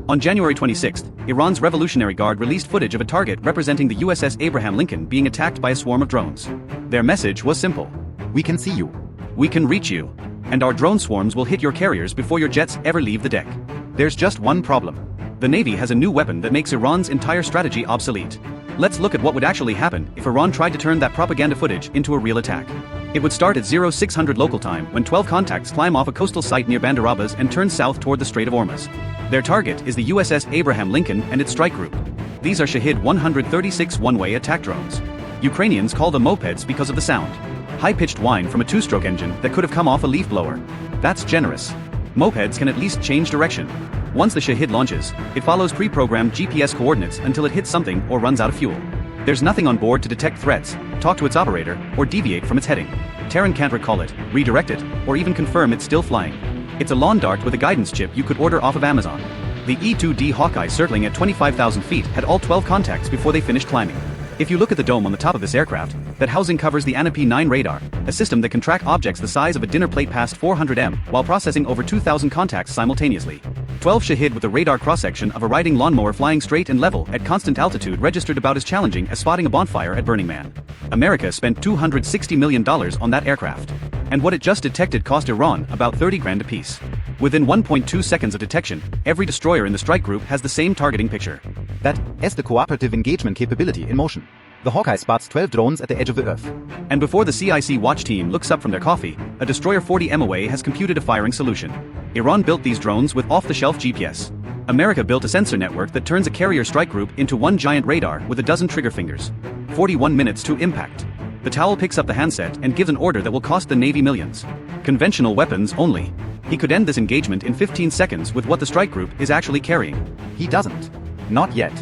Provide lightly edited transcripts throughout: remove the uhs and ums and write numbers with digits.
On January 26, Iran's Revolutionary Guard released footage of a target representing the USS Abraham Lincoln being attacked by a swarm of drones. Their message was simple. We can see you. We can reach you. And our drone swarms will hit your carriers before your jets ever leave the deck. There's just one problem. The Navy has a new weapon that makes Iran's entire strategy obsolete. Let's look at what would actually happen if Iran tried to turn that propaganda footage into a real attack. It would start at 0600 local time when 12 contacts climb off a coastal site near Bandar Abbas and turn south toward the Strait of Hormuz. Their target is the USS Abraham Lincoln and its strike group. These are Shahed 136 one-way attack drones. Ukrainians call them mopeds because of the sound. High-pitched whine from a two-stroke engine that could have come off a leaf blower. That's generous. Mopeds can at least change direction. Once the Shahed launches, it follows pre-programmed GPS coordinates until it hits something or runs out of fuel. There's nothing on board to detect threats, talk to its operator, or deviate from its heading. Terran can't recall it, redirect it, or even confirm it's still flying. It's a lawn dart with a guidance chip you could order off of Amazon. The E-2D Hawkeye circling at 25,000 feet had all 12 contacts before they finished climbing. If you look at the dome on the top of this aircraft, that housing covers the ANP-9 radar, a system that can track objects the size of a dinner plate past 400 m while processing over 2,000 contacts simultaneously. 12 Shahed with a radar cross-section of a riding lawnmower flying straight and level at constant altitude registered about as challenging as spotting a bonfire at Burning Man. America spent $260 million on that aircraft. And what it just detected cost Iran about 30 grand apiece. Within 1.2 seconds of detection, every destroyer in the strike group has the same targeting picture. That is the cooperative engagement capability in motion. The Hawkeye spots 12 drones at the edge of the Earth. And before the CIC watch team looks up from their coffee, a destroyer 40 m away has computed a firing solution. Iran built these drones with off-the-shelf GPS. America built a sensor network that turns a carrier strike group into one giant radar with a dozen trigger fingers. 41 minutes to impact. The towel picks up the handset and gives an order that will cost the Navy millions. Conventional weapons only. He could end this engagement in 15 seconds with what the strike group is actually carrying. He doesn't. Not yet.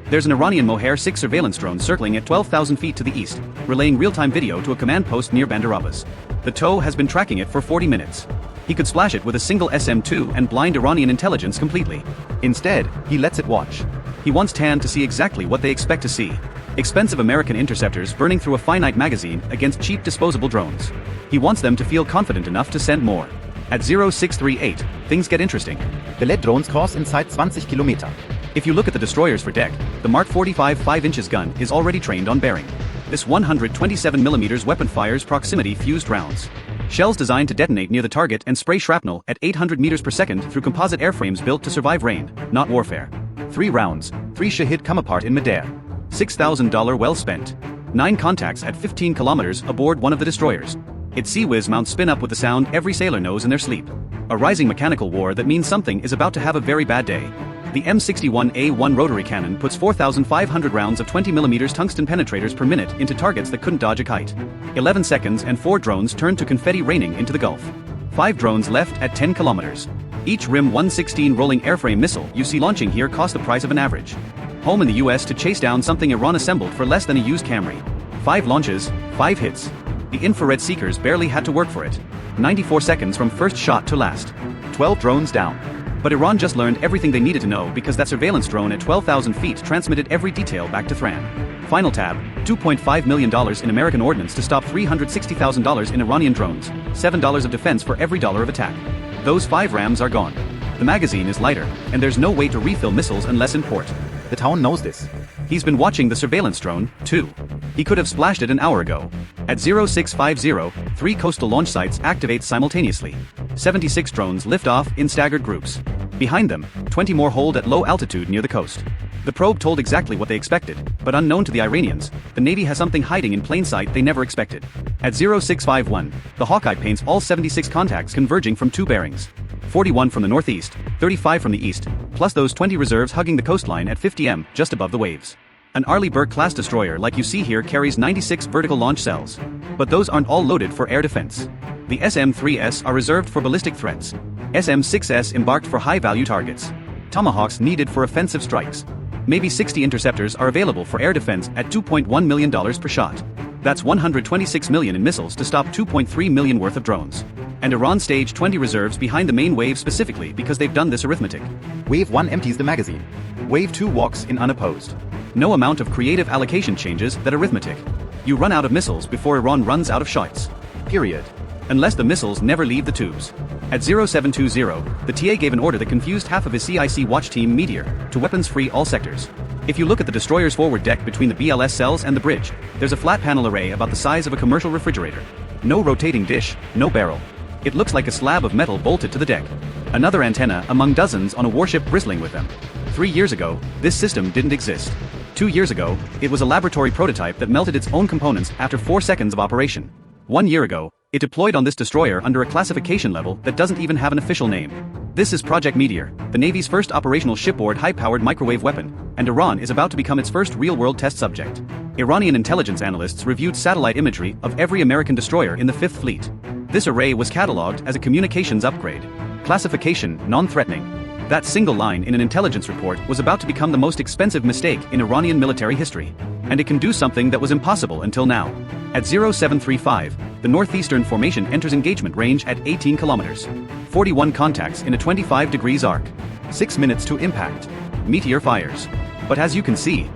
There's an Iranian Moher 6 surveillance drone circling at 12,000 feet to the east, relaying real-time video to a command post near Bandar Abbas. The TOW has been tracking it for 40 minutes. He could splash it with a single SM-2 and blind Iranian intelligence completely. Instead, he lets it watch. He wants TAN to see exactly what they expect to see. Expensive American interceptors burning through a finite magazine against cheap disposable drones. He wants them to feel confident enough to send more. At 0638, things get interesting. The lead drones cross inside 20 kilometer. If you look at the destroyers for deck, the Mark 45 5" gun is already trained on bearing. This 127mm weapon fires proximity-fused rounds. Shells designed to detonate near the target and spray shrapnel at 800 meters per second through composite airframes built to survive rain, not warfare. 3 rounds, 3 Shahed come apart in midair. $6,000 well spent. 9 contacts at 15 kilometers aboard one of the destroyers. Its CIWS mounts spin up with the sound every sailor knows in their sleep. A rising mechanical war that means something is about to have a very bad day. The M61A1 rotary cannon puts 4,500 rounds of 20mm tungsten penetrators per minute into targets that couldn't dodge a kite. 11 seconds and 4 drones turned to confetti raining into the Gulf. 5 drones left at 10 kilometers. Each RIM 116 rolling airframe missile you see launching here cost the price of an average. Home in the US to chase down something Iran assembled for less than a used Camry. 5 launches, 5 hits. The infrared seekers barely had to work for it. 94 seconds from first shot to last. 12 drones down. But Iran just learned everything they needed to know because that surveillance drone at 12,000 feet transmitted every detail back to Thran. Final tab, $2.5 million in American ordnance to stop $360,000 in Iranian drones, $7 of defense for every dollar of attack. Those 5 rams are gone. The magazine is lighter, and there's no way to refill missiles unless in port. The town knows this. He's been watching the surveillance drone, too. He could have splashed it an hour ago. At 0650, 3 coastal launch sites activate simultaneously. 76 drones lift off in staggered groups. Behind them, 20 more hold at low altitude near the coast. The probe told exactly what they expected, but unknown to the Iranians, the Navy has something hiding in plain sight they never expected. At 0651, the Hawkeye paints all 76 contacts converging from 2 bearings. 41 from the northeast, 35 from the east, plus those 20 reserves hugging the coastline at 50 m just above the waves. An Arleigh Burke-class destroyer like you see here carries 96 vertical launch cells. But those aren't all loaded for air defense. The SM-3S are reserved for ballistic threats. SM-6S embarked for high-value targets. Tomahawks needed for offensive strikes. Maybe 60 interceptors are available for air defense at $2.1 million per shot. That's $126 million in missiles to stop $2.3 million worth of drones. And Iran staged 20 reserves behind the main wave specifically because they've done this arithmetic. Wave 1 empties the magazine. Wave 2 walks in unopposed. No amount of creative allocation changes that arithmetic. You run out of missiles before Iran runs out of shots. Period. Unless the missiles never leave the tubes. At 0720, the TA gave an order that confused half of his CIC watch team Meteor to weapons-free all sectors. If you look at the destroyer's forward deck between the BLS cells and the bridge, there's a flat panel array about the size of a commercial refrigerator. No rotating dish, no barrel. It looks like a slab of metal bolted to the deck. Another antenna among dozens on a warship bristling with them. 3 years ago, this system didn't exist. 2 years ago, it was a laboratory prototype that melted its own components after 4 seconds of operation. 1 year ago, it deployed on this destroyer under a classification level that doesn't even have an official name. This is Project METEOR, the Navy's first operational shipboard high-powered microwave weapon, and Iran is about to become its first real-world test subject. Iranian intelligence analysts reviewed satellite imagery of every American destroyer in the Fifth Fleet. This array was catalogued as a communications upgrade. Classification, non-threatening. That single line in an intelligence report was about to become the most expensive mistake in Iranian military history. And it can do something that was impossible until now. At 0735, the northeastern formation enters engagement range at 18 kilometers. 41 contacts in a 25 degrees arc. 6 minutes to impact. Meteor fires. But as you can see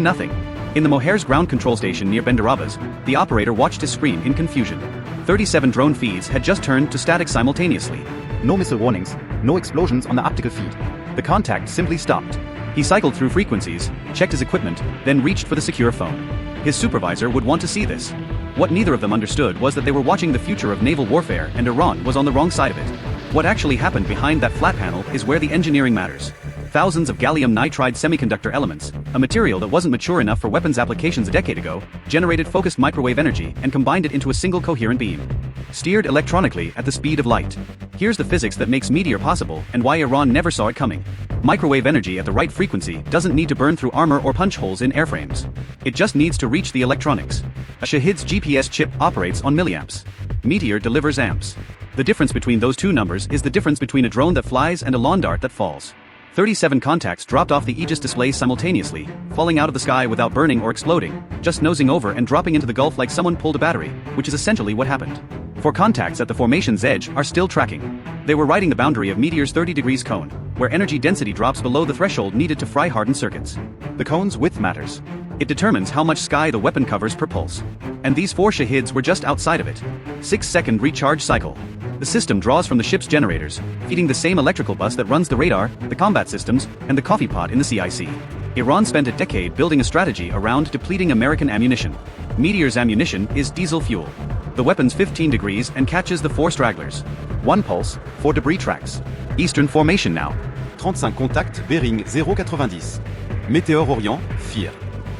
nothing. In the Mohair's ground control station near Bandarabas, the operator watched his screen in confusion. 37 drone feeds had just turned to static simultaneously. No missile warnings, no explosions on the optical feed. The contact simply stopped. He cycled through frequencies, checked his equipment, then reached for the secure phone. His supervisor would want to see this. What neither of them understood was that they were watching the future of naval warfare and Iran was on the wrong side of it. What actually happened behind that flat panel is where the engineering matters. Thousands of gallium nitride semiconductor elements, a material that wasn't mature enough for weapons applications a decade ago, generated focused microwave energy and combined it into a single coherent beam. Steered electronically at the speed of light. Here's the physics that makes Meteor possible and why Iran never saw it coming. Microwave energy at the right frequency doesn't need to burn through armor or punch holes in airframes. It just needs to reach the electronics. A Shahid's GPS chip operates on milliamps. Meteor delivers amps. The difference between those two numbers is the difference between a drone that flies and a lawn dart that falls. 37 contacts dropped off the Aegis display simultaneously, falling out of the sky without burning or exploding, just nosing over and dropping into the Gulf like someone pulled a battery, which is essentially what happened. 4 contacts at the formation's edge are still tracking. They were riding the boundary of Meteor's 30 degrees cone, where energy density drops below the threshold needed to fry hardened circuits. The cone's width matters. It determines how much sky the weapon covers per pulse. And these 4 Shahids were just outside of it. 6-second recharge cycle. The system draws from the ship's generators, feeding the same electrical bus that runs the radar, the combat systems, and the coffee pot in the CIC. Iran spent a decade building a strategy around depleting American ammunition. Meteor's ammunition is diesel fuel. The weapon's 15 degrees and catches the 4 stragglers. 1 pulse, 4 debris tracks. Eastern formation now. 35 contacts, bearing 090. Météor Orient, FIR.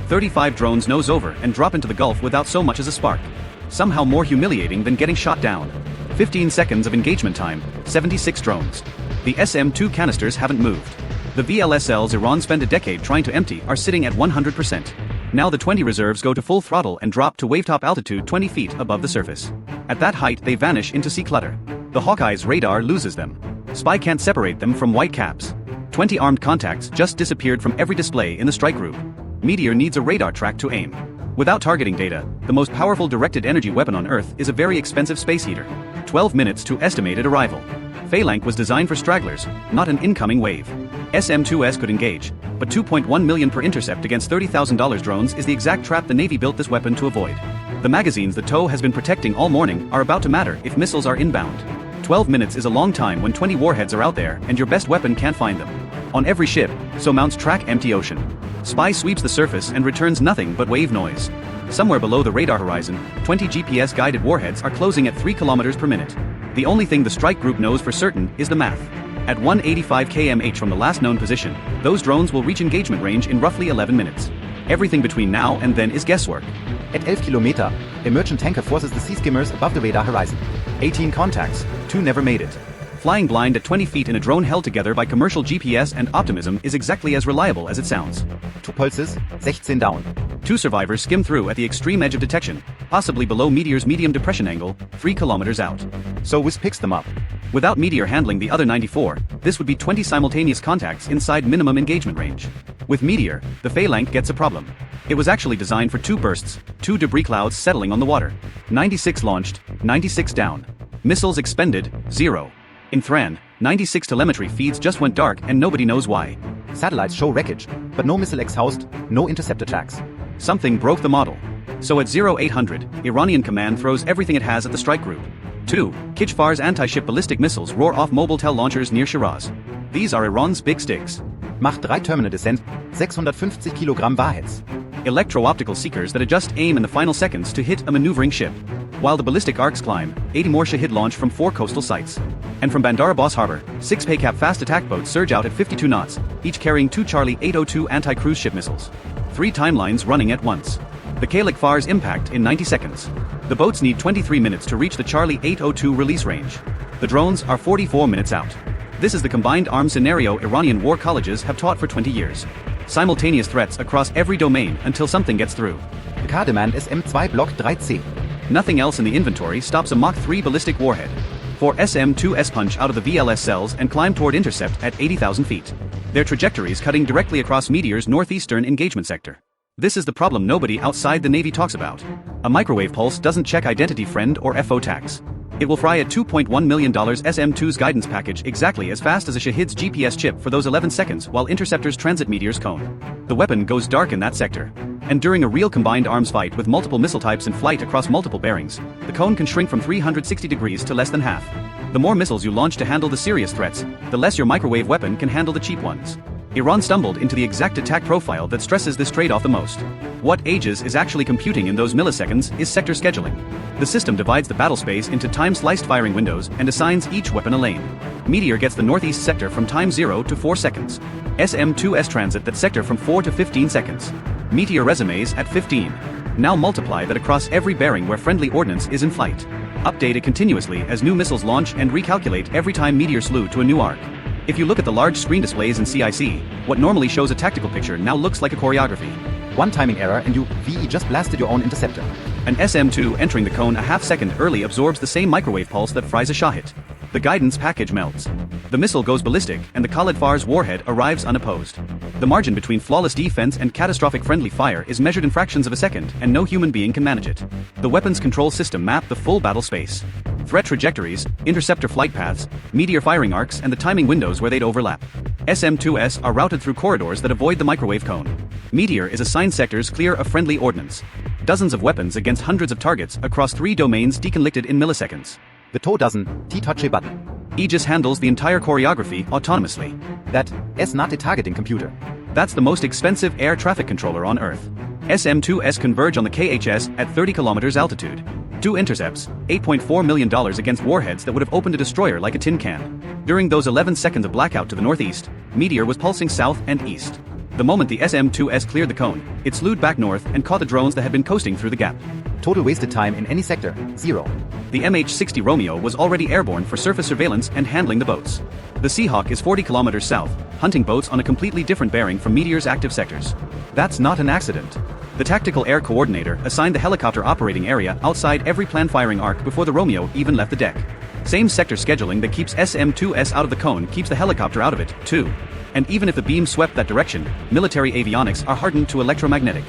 35 drones nose over and drop into the Gulf without so much as a spark. Somehow more humiliating than getting shot down. 15 seconds of engagement time, 76 drones. The SM-2 canisters haven't moved. The VLSLs Iran spent a decade trying to empty are sitting at 100%. Now the 20 reserves go to full throttle and drop to wavetop altitude 20 feet above the surface. At that height they vanish into sea clutter. The Hawkeye's radar loses them. Spy can't separate them from white caps. 20 armed contacts just disappeared from every display in the strike group. Meteor needs a radar track to aim. Without targeting data, the most powerful directed energy weapon on Earth is a very expensive space heater. 12 minutes to estimated arrival. Phalanx was designed for stragglers, not an incoming wave. SM-2S could engage, but $2.1 million per intercept against $30,000 drones is the exact trap the Navy built this weapon to avoid. The magazines the TOW has been protecting all morning are about to matter if missiles are inbound. 12 minutes is a long time when 20 warheads are out there and your best weapon can't find them. On every ship, so mounts track empty ocean. Spy sweeps the surface and returns nothing but wave noise. Somewhere below the radar horizon, 20 GPS-guided warheads are closing at 3 kilometers per minute. The only thing the strike group knows for certain is the math. At 185 kmh from the last known position, those drones will reach engagement range in roughly 11 minutes. Everything between now and then is guesswork. At 11 kilometer, a merchant tanker forces the sea skimmers above the radar horizon. 18 contacts, 2 never made it. Flying blind at 20 feet in a drone held together by commercial GPS and optimism is exactly as reliable as it sounds. 2 pulses, 16 down. 2 survivors skim through at the extreme edge of detection, possibly below Meteor's medium depression angle, 3 kilometers out. So WIS picks them up. Without Meteor handling the other 94, this would be 20 simultaneous contacts inside minimum engagement range. With Meteor, the Phalanx gets a problem. It was actually designed for 2 bursts, 2 debris clouds settling on the water. 96 launched, 96 down. Missiles expended, 0. In Thran, 96 telemetry feeds just went dark and nobody knows why. Satellites show wreckage, but no missile exhaust, no interceptor tracks. Something broke the model. So at 0800, Iranian command throws everything it has at the strike group. 2. Khalij Fars anti-ship ballistic missiles roar off mobile tel launchers near Shiraz. These are Iran's big sticks. Macht 3 Terminal Descent, 650 Kilogramm Warheads. Electro-optical seekers that adjust aim in the final seconds to hit a maneuvering ship. While the ballistic arcs climb, 80 more Shahid launch from 4 coastal sites. And from Bandar Abbas Harbor, 6 Peykaap fast attack boats surge out at 52 knots, each carrying 2 Charlie 802 anti-cruise ship missiles. 3 timelines running at once. The Khalij Fars impact in 90 seconds. The boats need 23 minutes to reach the Charlie 802 release range. The drones are 44 minutes out. This is the combined arms scenario Iranian war colleges have taught for 20 years. Simultaneous threats across every domain until something gets through. Kademand SM-2 Block 3C. Nothing else in the inventory stops a Mach 3 ballistic warhead. 4 SM-2S punch out of the VLS cells and climb toward intercept at 80,000 feet. Their trajectories cutting directly across Meteor's northeastern engagement sector. This is the problem nobody outside the Navy talks about. A microwave pulse doesn't check identity friend or FO tags. It will fry a $2.1 million SM-2's guidance package exactly as fast as a Shahid's GPS chip for those 11 seconds while interceptors transit Meteor's cone. The weapon goes dark in that sector. And during a real combined arms fight with multiple missile types in flight across multiple bearings, the cone can shrink from 360 degrees to less than half. The more missiles you launch to handle the serious threats, the less your microwave weapon can handle the cheap ones. Iran stumbled into the exact attack profile that stresses this trade-off the most. What Aegis is actually computing in those milliseconds is sector scheduling. The system divides the battle space into time-sliced firing windows and assigns each weapon a lane. Meteor gets the northeast sector from time 0 to 4 seconds. SM-2S transit that sector from 4 to 15 seconds. Meteor resumes at 15. Now multiply that across every bearing where friendly ordnance is in flight. Update it continuously as new missiles launch and recalculate every time Meteor slew to a new arc. If you look at the large screen displays in CIC, what normally shows a tactical picture now looks like a choreography. One timing error and you VE just blasted your own interceptor. An SM-2 entering the cone a half second early absorbs the same microwave pulse that fries a Shahid. The guidance package melts. The missile goes ballistic and the Khalij Fars warhead arrives unopposed. The margin between flawless defense and catastrophic friendly fire is measured in fractions of a second and no human being can manage it. The weapons control system map the full battle space. Threat trajectories, interceptor flight paths, Meteor firing arcs and the timing windows where they'd overlap. SM-2S are routed through corridors that avoid the microwave cone. Meteor is assigned sectors clear of friendly ordnance. Dozens of weapons against hundreds of targets across 3 domains deconflicted in milliseconds. The toe doesn't T-touch a button. Aegis handles the entire choreography autonomously. That is not a targeting computer. That's the most expensive air traffic controller on Earth. SM-2S converge on the KHS at 30 kilometers altitude. 2 intercepts, $8.4 million against warheads that would have opened a destroyer like a tin can. During those 11 seconds of blackout to the northeast, Meteor was pulsing south and east. The moment the SM-2S cleared the cone, it slewed back north and caught the drones that had been coasting through the gap. Total wasted time in any sector, 0. The MH-60 Romeo was already airborne for surface surveillance and handling the boats. The Seahawk is 40 kilometers south, hunting boats on a completely different bearing from Meteor's active sectors. That's not an accident. The Tactical Air Coordinator assigned the helicopter operating area outside every planned firing arc before the Romeo even left the deck. Same sector scheduling that keeps SM-2S out of the cone keeps the helicopter out of it, too. And even if the beam swept that direction, military avionics are hardened to electromagnetic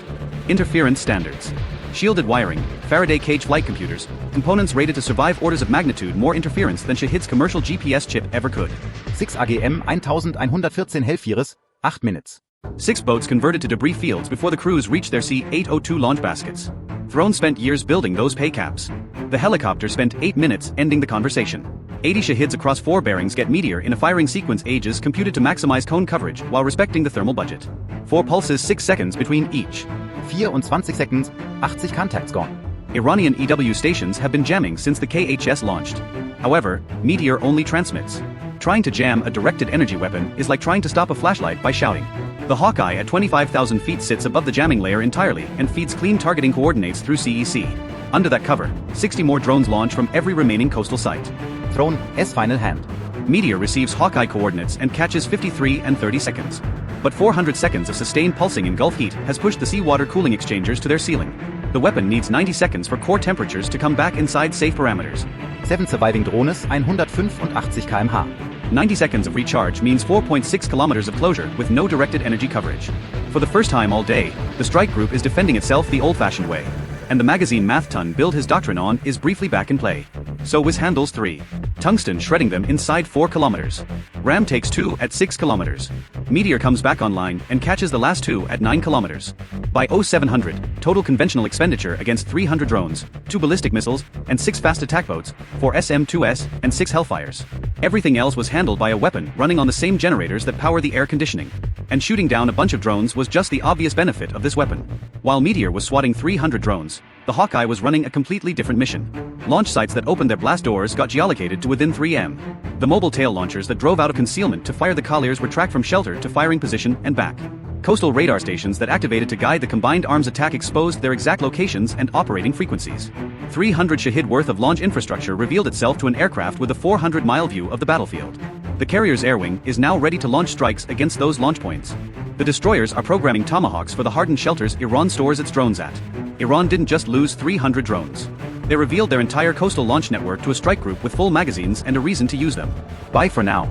interference standards. Shielded wiring, Faraday cage flight computers, components rated to survive orders of magnitude more interference than Shahid's commercial GPS chip ever could. 6 AGM 1114 Hellfires, 8 minutes. 6 boats converted to debris fields before the crews reached their C-802 launch baskets. Throne spent years building those Peykaps. The helicopter spent 8 minutes ending the conversation. 80 Shahids across 4 bearings get Meteor in a firing sequence Aegis computed to maximize cone coverage while respecting the thermal budget. 4 pulses 6 seconds between each. 24 seconds, 80 contacts gone. Iranian EW stations have been jamming since the KHS launched. However, Meteor only transmits. Trying to jam a directed energy weapon is like trying to stop a flashlight by shouting. The Hawkeye at 25,000 feet sits above the jamming layer entirely and feeds clean targeting coordinates through CEC. Under that cover, 60 more drones launch from every remaining coastal site. Throne S final hand. Meteor receives Hawkeye coordinates and catches 53 and 30 seconds. But 400 seconds of sustained pulsing in Gulf heat has pushed the seawater cooling exchangers to their ceiling. The weapon needs 90 seconds for core temperatures to come back inside safe parameters. 7 surviving drones 185 km/h. 90 seconds of recharge means 4.6 kilometers of closure with no directed energy coverage. For the first time all day, the strike group is defending itself the old-fashioned way. And the magazine Math Ton build his doctrine on is briefly back in play. So WIS handles 3. Tungsten shredding them inside 4 kilometers. Ram takes 2 at 6 kilometers. Meteor comes back online and catches the last 2 at 9 kilometers. By 0700, total conventional expenditure against 300 drones, 2 ballistic missiles, and 6 fast attack boats, 4 SM-2S, and 6 Hellfires. Everything else was handled by a weapon running on the same generators that power the air conditioning. And shooting down a bunch of drones was just the obvious benefit of this weapon. While Meteor was swatting 300 drones, the Hawkeye was running a completely different mission. Launch sites that opened their blast doors got geolocated to within 3 m. The mobile tail launchers that drove out of concealment to fire the colliers were tracked from shelter to firing position and back. Coastal radar stations that activated to guide the combined arms attack exposed their exact locations and operating frequencies. 300 Shahid worth of launch infrastructure revealed itself to an aircraft with a 400-mile view of the battlefield. The carrier's air wing is now ready to launch strikes against those launch points. The destroyers are programming Tomahawks for the hardened shelters Iran stores its drones at. Iran didn't just lose 300 drones. They revealed their entire coastal launch network to a strike group with full magazines and a reason to use them. Bye for now.